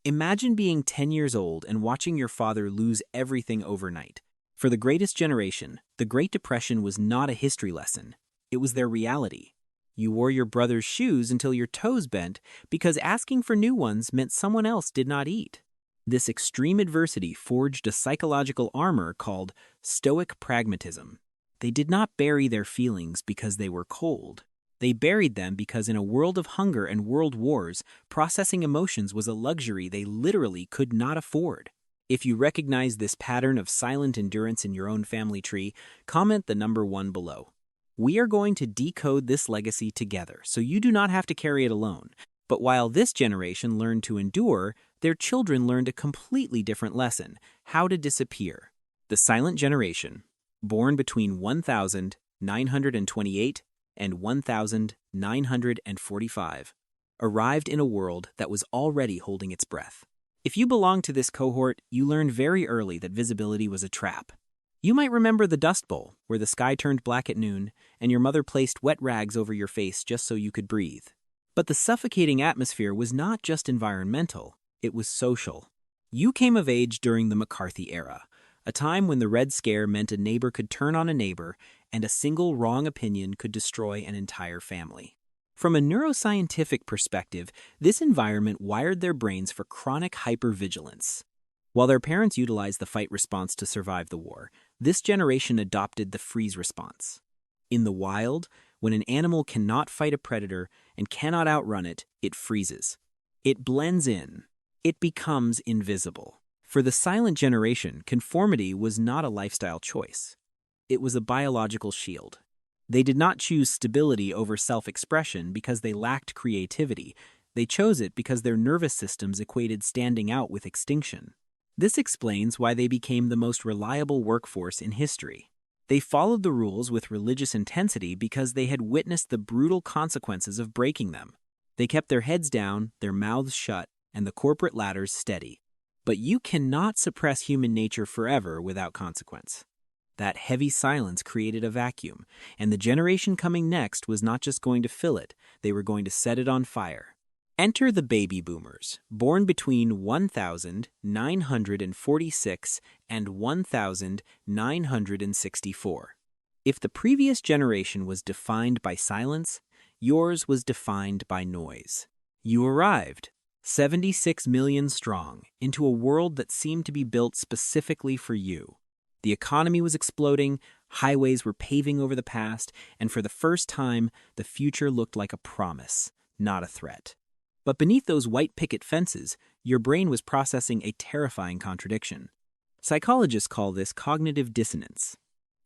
Imagine being 10 years old and watching your father lose everything overnight. For the greatest generation, the Great Depression was not a history lesson. It was their reality. You wore your brother's shoes until your toes bent because asking for new ones meant someone else did not eat. This extreme adversity forged a psychological armor called stoic pragmatism. They did not bury their feelings because they were cold. They buried them because in a world of hunger and world wars, processing emotions was a luxury they literally could not afford. If you recognize this pattern of silent endurance in your own family tree, comment the number 1 below. We are going to decode this legacy together, so you do not have to carry it alone. But while this generation learned to endure, their children learned a completely different lesson: how to disappear. The silent generation, born between 1928 and 1945, arrived in a world that was already holding its breath. If you belong to this cohort, you learned very early that visibility was a trap. You might remember the Dust Bowl, where the sky turned black at noon, and your mother placed wet rags over your face just so you could breathe. But the suffocating atmosphere was not just environmental, it was social. You came of age during the McCarthy era, a time when the Red Scare meant a neighbor could turn on a neighbor, and a single wrong opinion could destroy an entire family. From a neuroscientific perspective, this environment wired their brains for chronic hypervigilance. While their parents utilized the fight response to survive the war, this generation adopted the freeze response. In the wild, when an animal cannot fight a predator and cannot outrun it, it freezes. It blends in. It becomes invisible. For the silent generation, conformity was not a lifestyle choice. It was a biological shield. They did not choose stability over self-expression because they lacked creativity. They chose it because their nervous systems equated standing out with extinction. This explains why they became the most reliable workforce in history. They followed the rules with religious intensity because they had witnessed the brutal consequences of breaking them. They kept their heads down, their mouths shut, and the corporate ladders steady. But you cannot suppress human nature forever without consequence. That heavy silence created a vacuum, and the generation coming next was not just going to fill it, they were going to set it on fire. Enter the baby boomers, born between 1946 and 1964. If the previous generation was defined by silence, yours was defined by noise. You arrived, 76 million strong, into a world that seemed to be built specifically for you. The economy was exploding, highways were paving over the past, and for the first time, the future looked like a promise, not a threat. But beneath those white picket fences, your brain was processing a terrifying contradiction. Psychologists call this cognitive dissonance.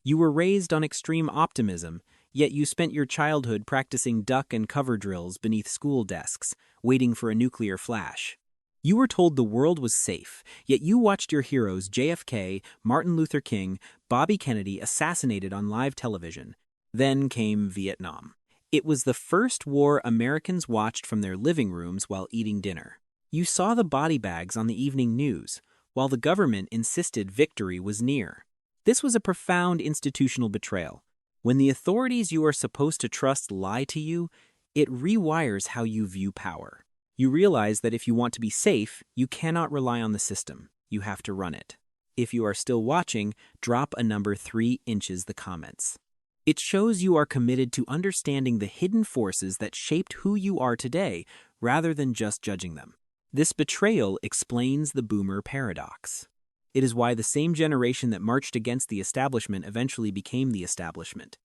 You were raised on extreme optimism, yet you spent your childhood practicing duck and cover drills beneath school desks, waiting for a nuclear flash. You were told the world was safe, yet you watched your heroes JFK, Martin Luther King, Bobby Kennedy assassinated on live television. Then came Vietnam. It was the first war Americans watched from their living rooms while eating dinner. You saw the body bags on the evening news, while the government insisted victory was near. This was a profound institutional betrayal. When the authorities you are supposed to trust lie to you, it rewires how you view power. You realize that if you want to be safe, you cannot rely on the system. You have to run it. If you are still watching, drop a number 3 inches the comments. It shows you are committed to understanding the hidden forces that shaped who you are today, rather than just judging them. This betrayal explains the boomer paradox. It is why the same generation that marched against the establishment eventually became the establishment.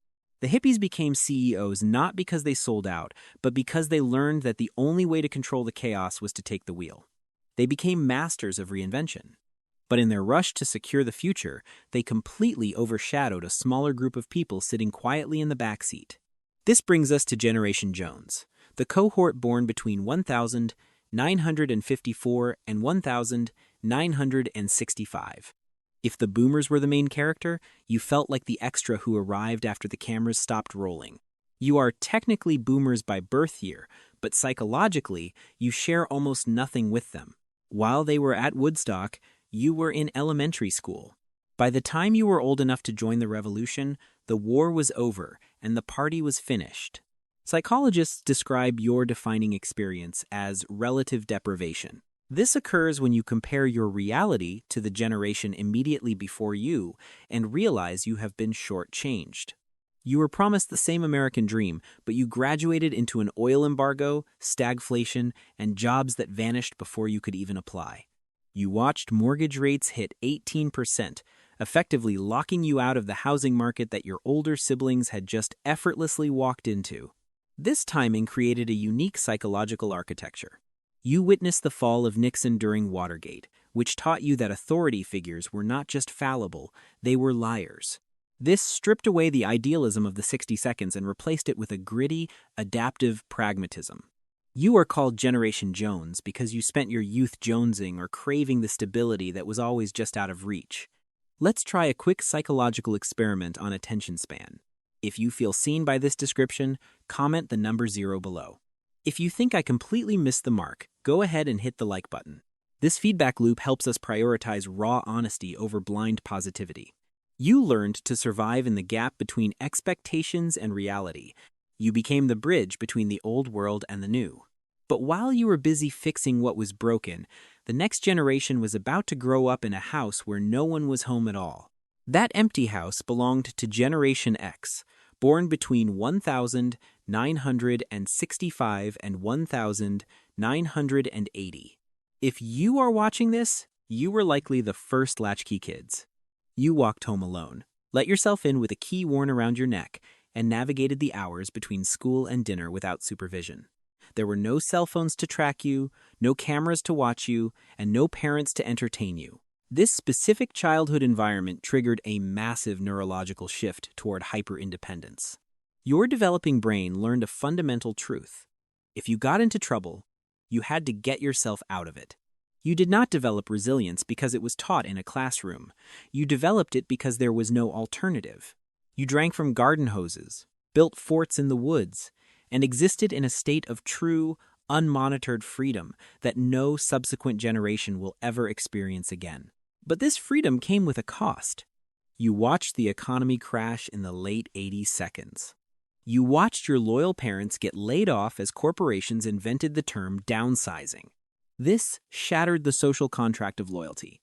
The hippies became CEOs not because they sold out, but because they learned that the only way to control the chaos was to take the wheel. They became masters of reinvention. But in their rush to secure the future, they completely overshadowed a smaller group of people sitting quietly in the backseat. This brings us to Generation Jones, the cohort born between 1954 and 1965. If the boomers were the main character, you felt like the extra who arrived after the cameras stopped rolling. You are technically boomers by birth year, but psychologically, you share almost nothing with them. While they were at Woodstock, you were in elementary school. By the time you were old enough to join the revolution, the war was over and the party was finished. Psychologists describe your defining experience as relative deprivation. This occurs when you compare your reality to the generation immediately before you and realize you have been shortchanged. You were promised the same American dream, but you graduated into an oil embargo, stagflation, and jobs that vanished before you could even apply. You watched mortgage rates hit 18%, effectively locking you out of the housing market that your older siblings had just effortlessly walked into. This timing created a unique psychological architecture. You witnessed the fall of Nixon during Watergate, which taught you that authority figures were not just fallible, they were liars. This stripped away the idealism of the 60 seconds and replaced it with a gritty, adaptive pragmatism. You are called Generation Jones because you spent your youth jonesing or craving the stability that was always just out of reach. Let's try a quick psychological experiment on attention span. If you feel seen by this description, comment the number 0 below. If you think I completely missed the mark, go ahead and hit the like button. This feedback loop helps us prioritize raw honesty over blind positivity. You learned to survive in the gap between expectations and reality. You became the bridge between the old world and the new. But while you were busy fixing what was broken, the next generation was about to grow up in a house where no one was home at all. That empty house belonged to Generation X, born between 1965 and 1980. If you are watching this, you were likely the first latchkey kids. You walked home alone, let yourself in with a key worn around your neck, and navigated the hours between school and dinner without supervision. There were no cell phones to track you, no cameras to watch you, and no parents to entertain you. This specific childhood environment triggered a massive neurological shift toward hyper-independence. Your developing brain learned a fundamental truth. If you got into trouble, you had to get yourself out of it. You did not develop resilience because it was taught in a classroom. You developed it because there was no alternative. You drank from garden hoses, built forts in the woods, and existed in a state of true, unmonitored freedom that no subsequent generation will ever experience again. But this freedom came with a cost. You watched the economy crash in the late 80 seconds. You watched your loyal parents get laid off as corporations invented the term downsizing. This shattered the social contract of loyalty.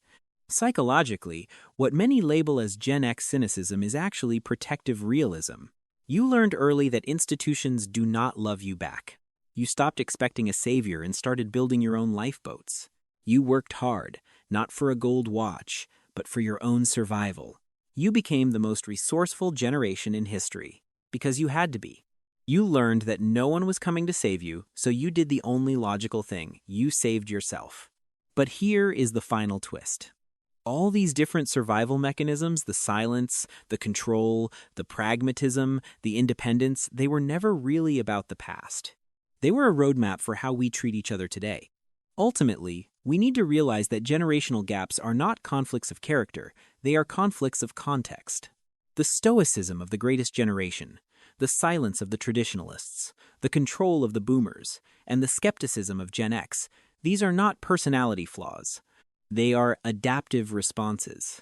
Psychologically, what many label as Gen X cynicism is actually protective realism. You learned early that institutions do not love you back. You stopped expecting a savior and started building your own lifeboats. You worked hard, not for a gold watch, but for your own survival. You became the most resourceful generation in history, because you had to be. You learned that no one was coming to save you, so you did the only logical thing. You saved yourself. But here is the final twist. All these different survival mechanisms, the silence, the control, the pragmatism, the independence, they were never really about the past. They were a roadmap for how we treat each other today. Ultimately, we need to realize that generational gaps are not conflicts of character, they are conflicts of context. The stoicism of the greatest generation, the silence of the traditionalists, the control of the boomers, and the skepticism of Gen X, these are not personality flaws. They are adaptive responses.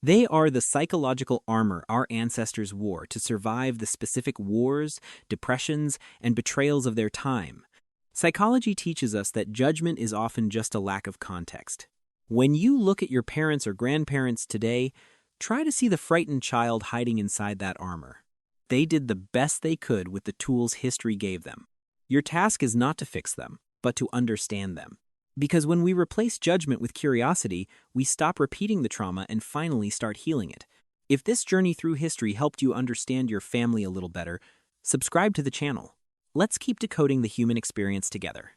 They are the psychological armor our ancestors wore to survive the specific wars, depressions, and betrayals of their time. Psychology teaches us that judgment is often just a lack of context. When you look at your parents or grandparents today, try to see the frightened child hiding inside that armor. They did the best they could with the tools history gave them. Your task is not to fix them, but to understand them. Because when we replace judgment with curiosity, we stop repeating the trauma and finally start healing it. If this journey through history helped you understand your family a little better, subscribe to the channel. Let's keep decoding the human experience together.